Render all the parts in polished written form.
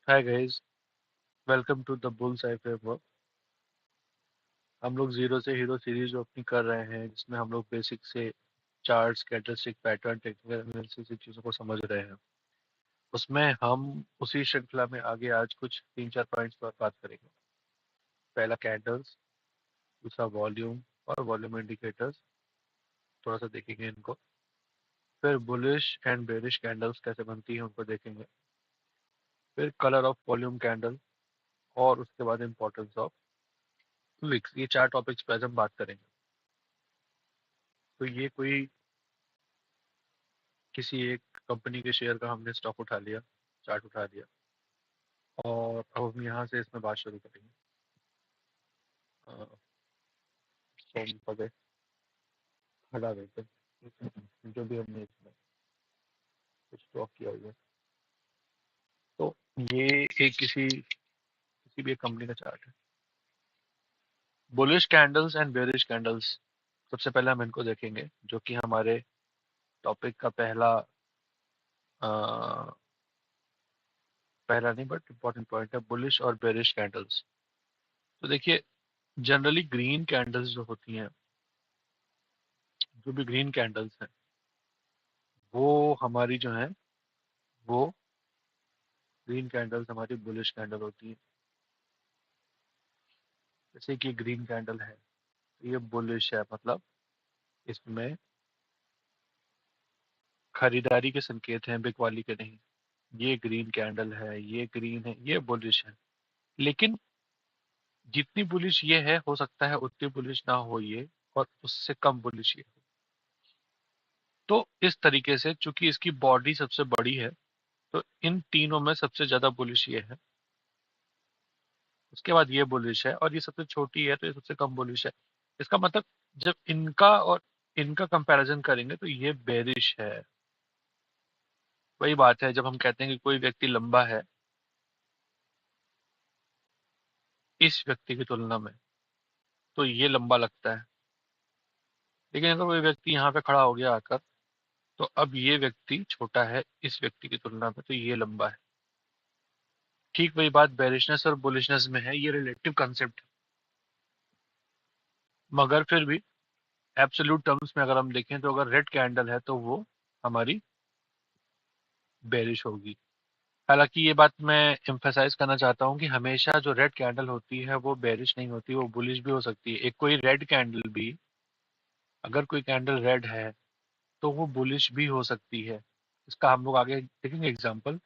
Hi guys, welcome to the bull cipher work. हम लोग zero से हीरो सीरीज जो अपनी कर रहे हैं, जिसमें हम लोग बेसिक से charts, characteristic, pattern, technical analysis की चीज़ों को समझ रहे हैं। उसमें हम उसी श्रृंखला में आगे आज कुछ 3-4 पॉइंट्स पर बात करेंगे। पहला कैंडल्स, दूसरा वॉल्यूम और वॉल्यूम इंडिकेटर्स, थोड़ा सा देखेंगे इनको। फिर बुलिश एंड बेरिश कैंडल्स कैसे बनती हैं उनको देखेंगे। फिर कलर ऑफ वॉल्यूम कैंडल और उसके बाद इंपॉर्टेंस ऑफ विक्स। ये 4 टॉपिक्स पर आज हम बात करेंगे। तो ये कोई किसी एक कंपनी के शेयर का हमने स्टॉक उठा लिया, चार्ट उठा लिया, और अब हम यहाँ से इसमें बात शुरू करेंगे। सोम पदे हटा देते हैं, जो भी हमने इसमें कुछ स्टॉक किया हुआ है। तो ये एक किसी भी एक कंपनी का चार्ट है। Bullish candles and bearish candles, सबसे पहले हम इनको देखेंगे, जो कि हमारे टॉपिक का पहला नहीं बट इम्पोर्टेंट पॉइंट है, बुलिश और बेरिश कैंडल्स। तो देखिए, जनरली ग्रीन कैंडल्स जो होती हैं, जो भी ग्रीन कैंडल्स हैं, वो हमारी जो है, वो ग्रीन कैंडल्स हमारी बुलिश कैंडल होती है। जैसे कि ग्रीन कैंडल है, ये बुलिश है, मतलब इसमें खरीदारी के संकेत हैं, बिकवाली के नहीं। ये ग्रीन कैंडल है, ये ग्रीन है, ये बुलिश है। लेकिन जितनी बुलिश ये है, हो सकता है उतनी बुलिश ना हो ये, और उससे कम बुलिश ये हो। तो इस तरीके से, चूंकि इसकी बॉडी सबसे बड़ी है, तो इन तीनों में सबसे ज्यादा बुलिश ये है, उसके बाद ये बुलिश है, और ये सबसे छोटी है तो ये सबसे कम बुलिश है। इसका मतलब जब इनका और इनका कंपैरिजन करेंगे तो ये बेरिश है। वही बात है, जब हम कहते हैं कि कोई व्यक्ति लंबा है इस व्यक्ति की तुलना में, तो ये लंबा लगता है। लेकिन अगर कोई व्यक्ति यहाँ पे खड़ा हो गया आकर, तो अब ये व्यक्ति छोटा है इस व्यक्ति की तुलना में, तो ये लंबा है। ठीक वही बात बेरिशनेस और बुलिशनेस में है, ये रिलेटिव कंसेप्ट है। मगर फिर भी एब्सोल्यूट टर्म्स में अगर हम देखें, तो अगर रेड कैंडल है तो वो हमारी बेरिश होगी। हालांकि ये बात मैं एम्फेसाइज करना चाहता हूँ कि हमेशा जो रेड कैंडल होती है वो बेरिश नहीं होती, वो बुलिश भी हो सकती है। एक कोई रेड कैंडल भी, अगर कोई कैंडल रेड है तो वो बुलिश भी हो सकती है। इसका हम लोग आगे देखेंगे एग्जाम्पल।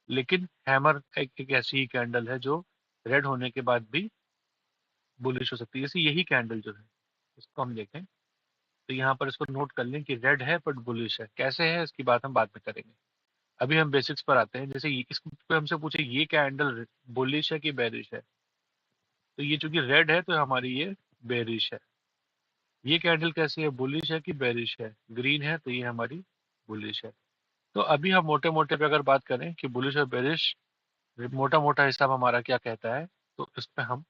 लेकिन हैमर एक ऐसी ही कैंडल है जो रेड होने के बाद भी बुलिश हो सकती है। जैसे यही कैंडल जो है, इसको हम देखें, तो यहाँ पर इसको नोट कर लें कि रेड है बट बुलिश है। कैसे है इसकी बात हम बाद में करेंगे। अभी हम बेसिक्स पर आते हैं। जैसे इसको कोई हमसे पूछे ये कैंडल बुलिश है कि बेरिश है, तो ये चूंकि रेड है तो हमारी ये बेरिश है। ये कैंडल कैसी है, बुलिश है कि बेरिश है, ग्रीन है तो ये हमारी बुलिश है। तो अभी हम मोटे मोटे पे अगर बात करें कि बुलिश और बेरिश, मोटा मोटा हिसाब हमारा क्या कहता है, तो इस पे हम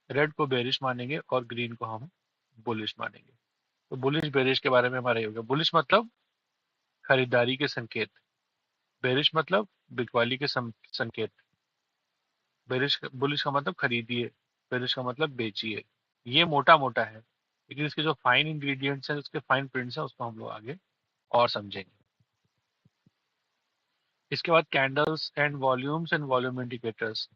रेड को बेरिश मानेंगे और ग्रीन को हम बुलिश मानेंगे। तो बुलिश बेरिश के बारे में हमारा ये हो गया। बुलिश मतलब खरीदारी के संकेत, बेरिश मतलब बिकवाली के संकेत। बेरिश बुलिश का मतलब खरीदिए, बेरिश का मतलब बेचिए। ये मोटा मोटा है, लेकिन इसके जो फाइन इंग्रेडिएंट्स हैं, उसके फाइन प्रिंट्स हैं, उसको हम लोग आगे और समझेंगे। इसके बाद candles and volumes and volume indicators.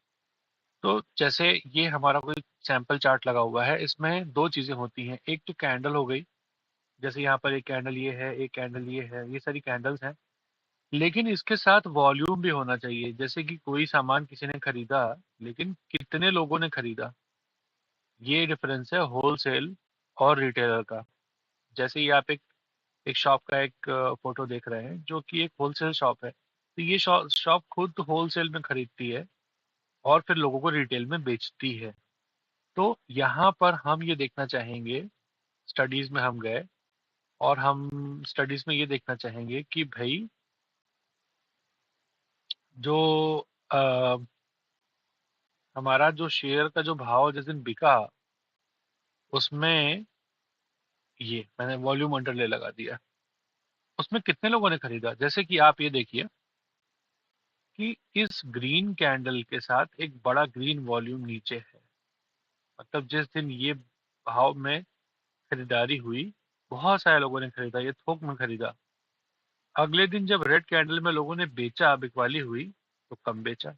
तो जैसे ये हमारा कोई सैंपल चार्ट लगा हुआ है, इसमें दो चीजें होती हैं। एक तो कैंडल हो गई, जैसे यहाँ पर एक कैंडल ये है, एक कैंडल ये है, ये सारी कैंडल्स हैं। लेकिन इसके साथ वॉल्यूम भी होना चाहिए। जैसे कि कोई सामान किसी ने खरीदा, लेकिन कितने लोगों ने खरीदा, ये डिफरेंस है होलसेल और रिटेलर का। जैसे ही आप एक शॉप का एक फोटो देख रहे हैं, जो कि एक होलसेल शॉप है, तो ये शॉप खुद होलसेल में खरीदती है और फिर लोगों को रिटेल में बेचती है। तो यहाँ पर हम ये देखना चाहेंगे, स्टडीज में हम गए और हम स्टडीज में ये देखना चाहेंगे कि भाई, जो अ, हमारा जो शेयर का जो भाव जिस दिन बिका, उसमें ये मैंने वॉल्यूम अंडरले लगा दिया, उसमें कितने लोगों ने खरीदा। जैसे कि आप ये देखिए कि इस ग्रीन कैंडल के साथ एक बड़ा ग्रीन वॉल्यूम नीचे है। मतलब जिस दिन ये भाव में खरीदारी हुई, बहुत सारे लोगों ने खरीदा, ये थोक में खरीदा। अगले दिन जब रेड कैंडल में लोगों ने बेचा, बिकवाली हुई, तो कम बेचा।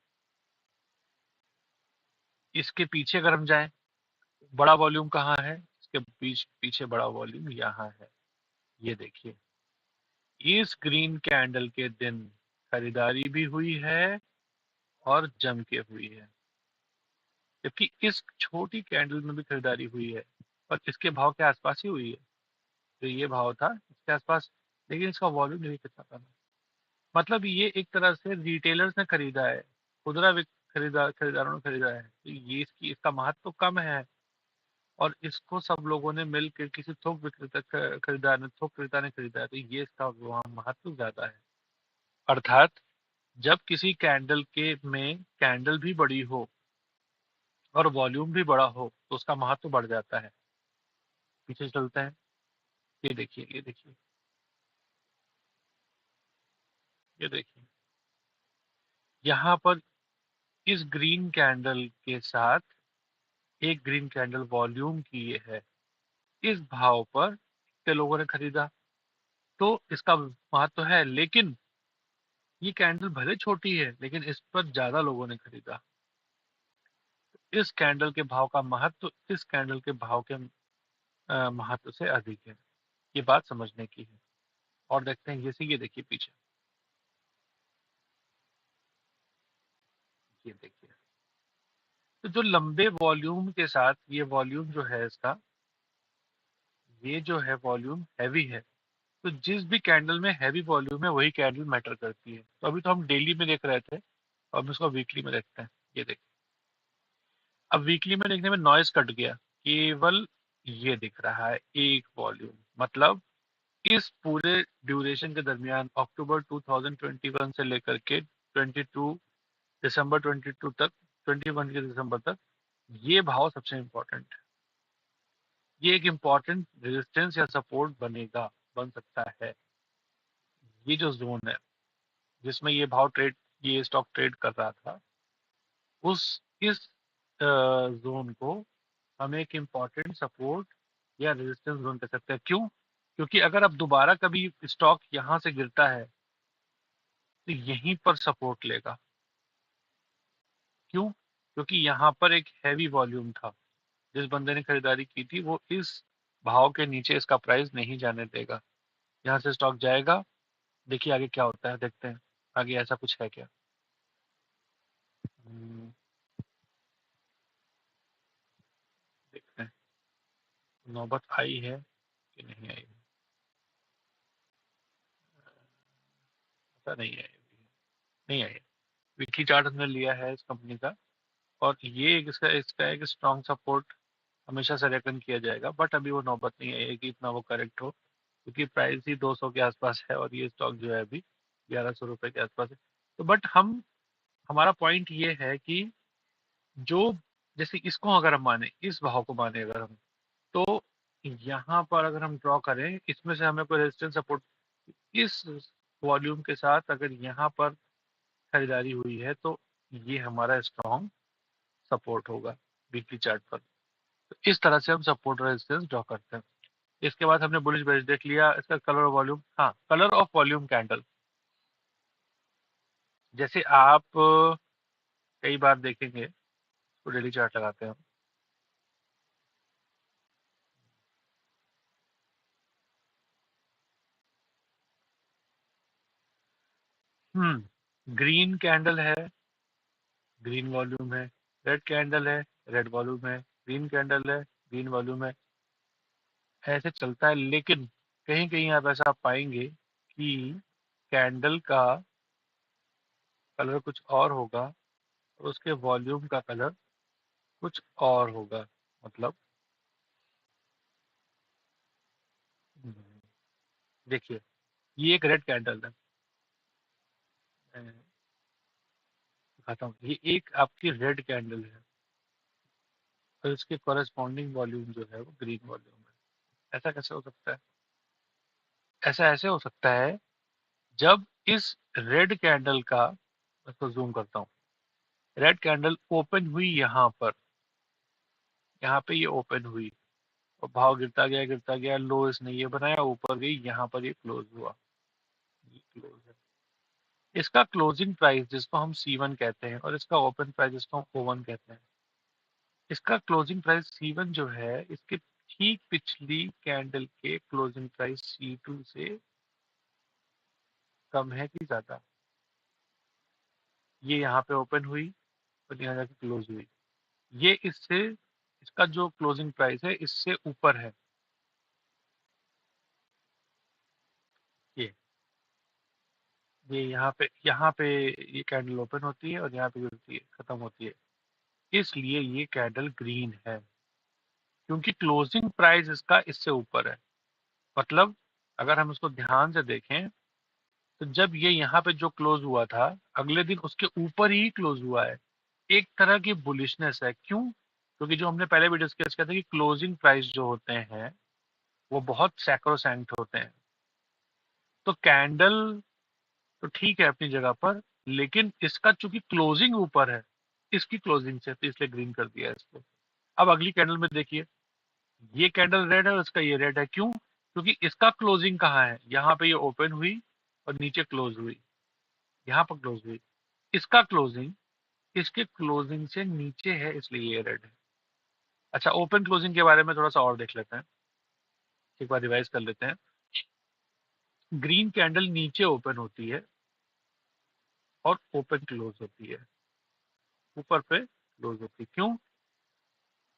इसके पीछे अगर हम जाएं, बड़ा वॉल्यूम कहाँ है? इसके पीछे बड़ा वॉल्यूम यहाँ है। ये देखिए, इस ग्रीन कैंडल के दिन खरीदारी भी हुई है और जम के हुई है, जबकि इस छोटी कैंडल में भी खरीदारी हुई है और इसके भाव के आसपास ही हुई है। तो ये भाव था इसके आसपास, लेकिन इसका वॉल्यूम नहीं कितना कम है। मतलब ये एक तरह से रिटेलर्स ने खरीदा है, खुदरा खरीदारों ने खरीदा है, तो ये इसका महत्व तो कम है। और इसको सब लोगों ने मिलकर किसी थोक विक्रेता थोक विक्रेता ने खरीदा है, तो ये इसका वहाँ महत्व ज्यादा है। अर्थात जब किसी कैंडल के में कैंडल भी बड़ी हो और वॉल्यूम भी बड़ा हो, तो उसका महत्व बढ़ जाता है। पीछे चलते हैं। ये देखिए, ये देखिए, ये देखिए, यहाँ पर इस ग्रीन कैंडल के साथ एक ग्रीन कैंडल वॉल्यूम की ये है। इस भाव पर कितने लोगों ने खरीदा, तो इसका महत्व है। लेकिन ये कैंडल भले छोटी है, लेकिन इस पर ज्यादा लोगों ने खरीदा। इस कैंडल के भाव का महत्व इस कैंडल के भाव के महत्व से अधिक है। ये बात समझने की है। और देखते हैं, ये देखिए पीछे, ये देखिए। तो जो लंबे वॉल्यूम के साथ ये वॉल्यूम जो है इसका, ये जो है वॉल्यूम हैवी है। तो जिस भी कैंडल में हैवी वॉल्यूम है, वही कैंडल मैटर करती है। तो अभी तो हम डेली में देख रहे थे, और हम इसको वीकली में देखते हैं। ये देखिए, अब वीकली में देखने में नॉइज कट गया, केवल ये दिख रहा है एक वॉल्यूम। मतलब इस पूरे ड्यूरेशन के दरमियान, अक्टूबर 2021 से लेकर के 22 दिसंबर 22 तक, 21 के दिसंबर तक, ये भाव सबसे इंपॉर्टेंट है। ये एक इंपॉर्टेंट रेजिस्टेंस या सपोर्ट बन सकता है। ये जो जोन है जिसमें ये स्टॉक ट्रेड कर रहा था, उस इस जोन को हम एक इम्पॉर्टेंट सपोर्ट या रेजिस्टेंस जोन कह सकते हैं। क्यों? क्योंकि अगर अब दोबारा कभी स्टॉक यहाँ से गिरता है, तो यहीं पर सपोर्ट लेगा। क्यों? क्योंकि यहाँ पर एक हैवी वॉल्यूम था। जिस बंदे ने खरीदारी की थी, वो इस भाव के नीचे इसका प्राइस नहीं जाने देगा। यहाँ से स्टॉक जाएगा। देखिए आगे क्या होता है, देखते हैं आगे ऐसा कुछ है क्या। हम्म, देखते हैं नौबत आई है कि नहीं आई है। पता नहीं है, नहीं आई है। वीकली चार्ट हमने लिया है इस कंपनी का, और ये इसका इसका एक स्ट्रॉन्ग सपोर्ट हमेशा से रेकन किया जाएगा। बट अभी वो नौबत नहीं आई है कि इतना वो करेक्ट हो, क्योंकि प्राइस ही 200 के आसपास है और ये स्टॉक जो है अभी 1100 रुपए के आसपास है। तो बट हमारा पॉइंट ये है कि जो, जैसे इसको अगर हम माने, इस भाव को माने अगर हम, तो यहाँ पर अगर हम ड्रॉ करें, इसमें से हमें कोई रेजिस्टेंस सपोर्ट, इस वॉल्यूम के साथ अगर यहाँ पर खरीदारी हुई है, तो ये हमारा स्ट्रॉन्ग सपोर्ट होगा वीकली चार्ट पर। तो इस तरह से हम सपोर्ट रेजिस्टेंस ड्रॉ करते हैं। इसके बाद हमने बुलिश बेरिश देख लिया। इसका कलर ऑफ वॉल्यूम, हाँ, कलर ऑफ वॉल्यूम कैंडल, जैसे आप कई बार देखेंगे, तो डेली चार्ट लगाते हैं हम। ग्रीन कैंडल है, ग्रीन वॉल्यूम है। रेड कैंडल है, रेड वॉल्यूम है। ग्रीन कैंडल है, ग्रीन वॉल्यूम है। ऐसे चलता है। लेकिन कहीं कहीं आप ऐसा पाएंगे कि कैंडल का कलर कुछ और होगा और उसके वॉल्यूम का कलर कुछ और होगा। मतलब हम्म, देखिए, ये एक रेड कैंडल है। मैं दिखाता हूँ, ये एक आपकी रेड कैंडल है और इसके कॉरेस्पॉन्डिंग वॉल्यूम जो है वो ग्रीन वॉल्यूम है। ऐसा कैसे हो सकता है? ऐसा ऐसे हो सकता है, जब इस रेड कैंडल का इसको जूम करता हूँ। रेड कैंडल ओपन हुई यहाँ पर, यहाँ पे ये ओपन हुई और भाव गिरता गया, लो इसने ये बनाया, ऊपर गई, यहाँ पर ये क्लोज हुआ, ये क्लोज है। इसका क्लोजिंग प्राइस जिसको हम C1 कहते हैं और इसका ओपन प्राइस जिसको हम O1 कहते हैं, इसका क्लोजिंग प्राइस C1 जो है इसके ठीक पिछली कैंडल के क्लोजिंग प्राइस C2 से कम है कि ज्यादा। ये यहाँ पे ओपन हुई और यहाँ जाके क्लोज हुई, ये इससे, इसका जो क्लोजिंग प्राइस है इससे ऊपर है। ये ये यहाँ पे ये कैंडल ओपन होती है और यहाँ पे गिरती है, खत्म होती है, इसलिए ये कैंडल ग्रीन है, क्योंकि क्लोजिंग प्राइस इसका इससे ऊपर है। मतलब अगर हम इसको ध्यान से देखें तो जब ये यहाँ पे जो क्लोज हुआ था अगले दिन उसके ऊपर ही क्लोज हुआ है, एक तरह की बुलिशनेस है। क्यों? क्योंकि जो हमने पहले भी डिस्कस किया था कि क्लोजिंग प्राइस जो होते हैं वो बहुत सैक्रोसैंक्ट होते हैं। तो कैंडल तो ठीक है अपनी जगह पर, लेकिन इसका चूंकि क्लोजिंग ऊपर है इसकी क्लोजिंग से, तो इसलिए ग्रीन कर दिया इसको। अब अगली कैंडल में देखिए, ये कैंडल रेड है और इसका ये रेड है। क्यों? क्योंकि इसका क्लोजिंग कहाँ है, यहाँ पे ये ओपन हुई और नीचे क्लोज हुई, यहाँ पर क्लोज हुई। इसका क्लोजिंग इसके क्लोजिंग से नीचे है, इसलिए ये रेड है। अच्छा, ओपन क्लोजिंग के बारे में थोड़ा सा और देख लेते हैं, एक बार रिवाइज कर लेते हैं। ग्रीन कैंडल नीचे ओपन होती है और ओपन क्लोज होती है, ऊपर पे क्लोज होती है। क्यों?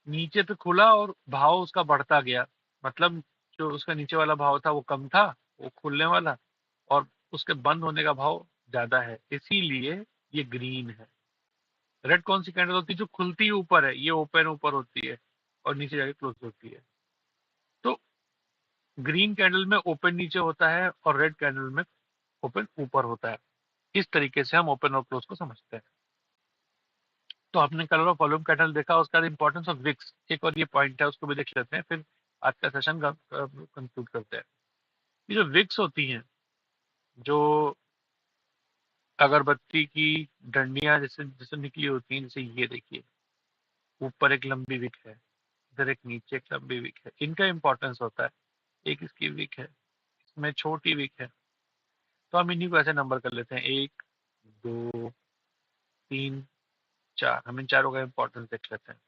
नीचे पे खुला और भाव उसका बढ़ता गया, मतलब जो उसका नीचे वाला भाव था वो कम था, वो खुलने वाला, और उसके बंद होने का भाव ज्यादा है, इसीलिए ये ग्रीन है। रेड कौन सी कैंडल होती है? जो खुलती ऊपर है, ये ओपन ऊपर होती है और नीचे जाके क्लोज होती है। तो ग्रीन कैंडल में ओपन नीचे होता है और रेड कैंडल में ओपन ऊपर होता है। इस तरीके से हम ओपन और क्लोज को समझते हैं। तो आपने कलर ऑफ वॉल्यूम कैंडल देखा, उसका इंपॉर्टेंस ऑफ विक्स एक और ये पॉइंट है, उसको भी देख लेते हैं, फिर आज का सेशन कंक्लूड करते हैं। ये जो विक्स होती हैं, जो अगरबत्ती की डंडियां जैसे जैसे निकली होती हैं, जैसे ये देखिए, ऊपर एक लंबी विक है, इधर एक नीचे एक लंबी विक है, इनका इंपॉर्टेंस होता है। एक इसकी विक है, इसमें छोटी विक है, तो हम इन्हीं को ऐसे नंबर कर लेते हैं, 1 2 3 4, हम इन चारों का इंपॉर्टेंस देख लेते हैं।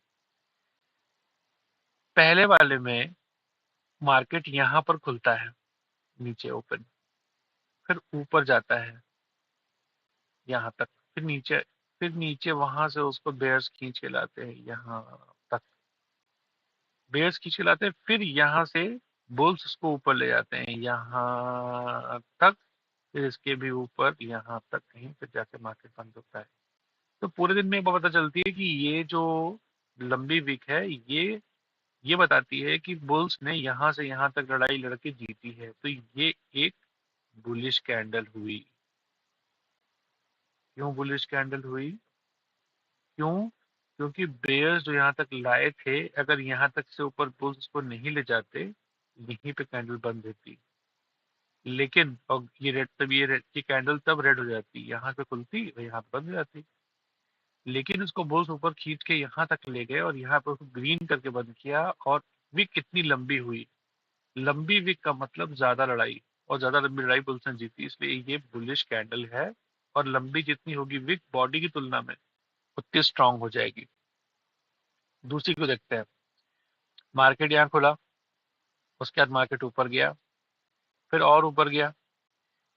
पहले वाले में मार्केट यहाँ पर खुलता है, नीचे ओपन, फिर ऊपर जाता है यहाँ तक, फिर नीचे वहां से उसको बेयर्स खींच के लाते हैं यहाँ तक, बेयर्स खींच के लाते हैं, फिर यहाँ से बुल्स उसको ऊपर ले जाते हैं यहाँ तक, फिर इसके भी ऊपर यहाँ तक कहीं, फिर जाके मार्केट बंद होता है। तो पूरे दिन में एक बात पता चलती है कि ये जो लंबी विक है, ये बताती है कि बुल्स ने यहाँ से यहाँ तक लड़ाई लड़के जीती है, तो ये एक बुलिश कैंडल हुई। क्यों बुलिश कैंडल हुई? क्यों? क्योंकि बेयर्स जो यहाँ तक लाए थे, अगर यहाँ तक से ऊपर बुल्स को नहीं ले जाते, यहीं पे कैंडल बंद होती। लेकिन और ये रेड, तब ये रेड की कैंडल तब रेड हो जाती, यहाँ पे खुलती और यहाँ पे बंद हो जाती। लेकिन उसको बुल्स ऊपर खींच के यहाँ तक ले गए और यहाँ पे उसको ग्रीन करके बंद किया, और विक कितनी लंबी हुई। लंबी विक का मतलब ज्यादा लड़ाई, और ज्यादा लंबी लड़ाई बुल्स ने जीती, इसलिए ये बुलिश कैंडल है। और लंबी जितनी होगी विक बॉडी की तुलना में, उतनी स्ट्रांग हो जाएगी। दूसरी को देखते हैं। मार्केट यहाँ खुला, उसके बाद मार्केट ऊपर गया, फिर और ऊपर गया,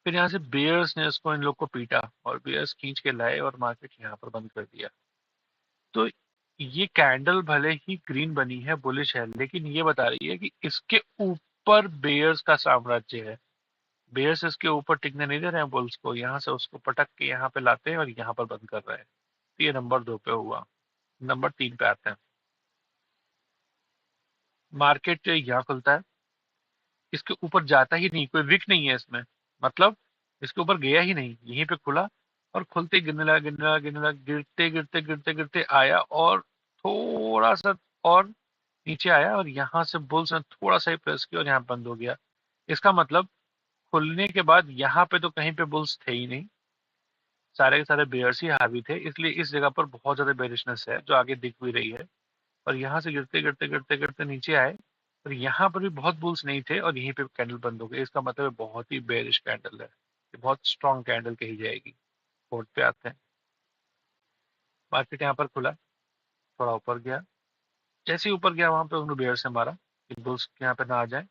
फिर यहाँ से बेयर्स ने इसको, इन लोग को पीटा और बेयर्स खींच के लाए और मार्केट यहाँ पर बंद कर दिया। तो ये कैंडल भले ही ग्रीन बनी है, बुलिश है, लेकिन ये बता रही है कि इसके ऊपर बेयर्स का साम्राज्य है। बेयर्स इसके ऊपर टिकने नहीं दे रहे हैं बुल्स को, यहाँ से उसको पटक के यहाँ पे लाते हैं और यहाँ पर बंद कर रहे हैं। तो ये नंबर 2 पे हुआ। नंबर 3 पे आते हैं। मार्केट यहाँ खुलता है, इसके ऊपर जाता ही नहीं, कोई विक नहीं है इसमें, मतलब इसके ऊपर गया ही नहीं, यहीं पे खुला और खुलते ही गिरने लगा, गिरने लगा, गिरने लगा, गिरते गिरते गिरते गिरते आया और थोड़ा सा और नीचे आया, और यहाँ से बुल्स ने थोड़ा सा ही प्रेस किया और यहाँ बंद हो गया। इसका मतलब खुलने के बाद यहाँ पे तो कहीं पे बुल्स थे ही नहीं, सारे के सारे बेयर्स ही हावी थे, इसलिए इस जगह पर बहुत ज्यादा बेरिशनेस है जो आगे दिख भी रही है। और यहाँ से गिरते गिरते गिरते गिरते नीचे आए, और यहाँ पर भी बहुत बुल्स नहीं थे, और यहीं पे कैंडल बंद हो गई। इसका मतलब है बहुत ही बेरिश कैंडल है, ये बहुत स्ट्रॉन्ग कैंडल कही जाएगी। फोर्थ पे आते हैं। मार्केट यहाँ पर खुला, थोड़ा ऊपर गया, जैसे ही ऊपर गया वहां पे उन्होंने बेयर से मारा कि बुल्स यहाँ पे ना आ जाए।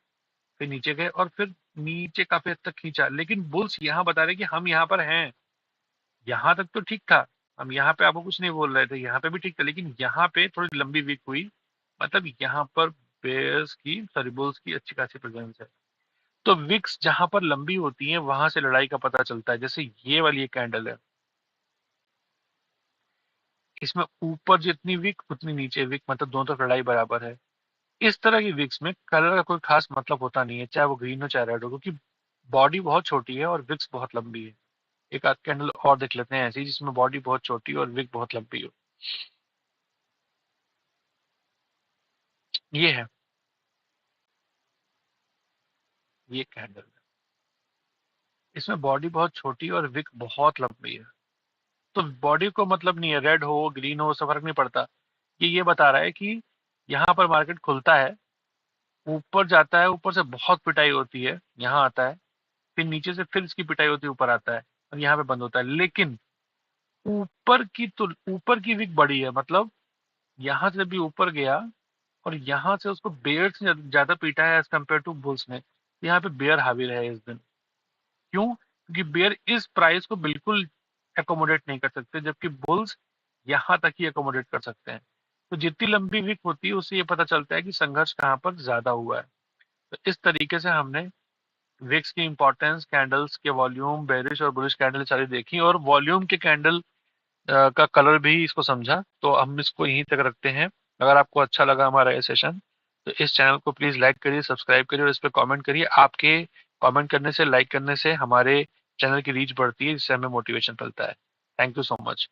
फिर नीचे गए और फिर नीचे काफी हद तक खींचा, लेकिन बुल्स यहाँ बता रहे कि हम यहाँ पर हैं। यहाँ तक तो ठीक था, हम यहाँ पे आपको कुछ नहीं बोल रहे थे, यहाँ पे भी ठीक था, लेकिन यहाँ पे थोड़ी लंबी वीक हुई। मतलब यहाँ पर बेयर्स की, सॉरी, बुल्स की अच्छी खासी प्रेजेंस है। तो विक्स जहां पर लंबी होती है वहां से लड़ाई का पता चलता है। जैसे ये वाली एक कैंडल है, इसमें ऊपर जितनी विक उतनी नीचे विक, मतलब दोनों तरफ लड़ाई बराबर है। इस तरह की विक्स में कलर का कोई खास मतलब होता नहीं है, चाहे वो ग्रीन हो चाहे रेड हो, क्योंकि बॉडी बहुत छोटी है और विक्स बहुत लंबी है। एक आध कैंडल और देख लेते हैं ऐसी जिसमें बॉडी बहुत छोटी हो और विक बहुत लंबी हो। ये है, ये कैंडल है, इसमें बॉडी बहुत छोटी और विक बहुत लंबी है। तो बॉडी को मतलब नहीं है, रेड हो ग्रीन हो उससे फर्क नहीं पड़ता। ये बता रहा है कि यहाँ पर मार्केट खुलता है, ऊपर जाता है, ऊपर से बहुत पिटाई होती है, यहाँ आता है, फिर नीचे से फिर इसकी पिटाई होती है, ऊपर आता है और यहाँ पे बंद होता है। लेकिन ऊपर की, तो ऊपर की विक बड़ी है, मतलब यहाँ से भी ऊपर गया और यहाँ से उसको बेयर से ज्यादा पीटा है एज कम्पेयर टू बुल्स ने। यहाँ पे बेयर हावी रहे इस दिन। क्यों? क्योंकि बेयर इस प्राइस को बिल्कुल एकोमोडेट नहीं कर सकते, जबकि बुल्स यहाँ तक ही एकोमोडेट कर सकते हैं। तो जितनी लंबी विक होती है उससे ये पता चलता है कि संघर्ष कहाँ पर ज्यादा हुआ है। तो इस तरीके से हमने विक्स की इंपॉर्टेंस, कैंडल्स के वॉल्यूम, बेरिश और बुलिश कैंडल सारी देखी, और वॉल्यूम के कैंडल का कलर भी इसको समझा। तो हम इसको यहीं तक रखते हैं। अगर आपको अच्छा लगा हमारा ये सेशन, तो इस चैनल को प्लीज लाइक करिए, सब्सक्राइब करिए और इस पर कमेंट करिए। आपके कमेंट करने से, लाइक करने से हमारे चैनल की रीच बढ़ती है, जिससे हमें मोटिवेशन मिलता है। Thank you so much.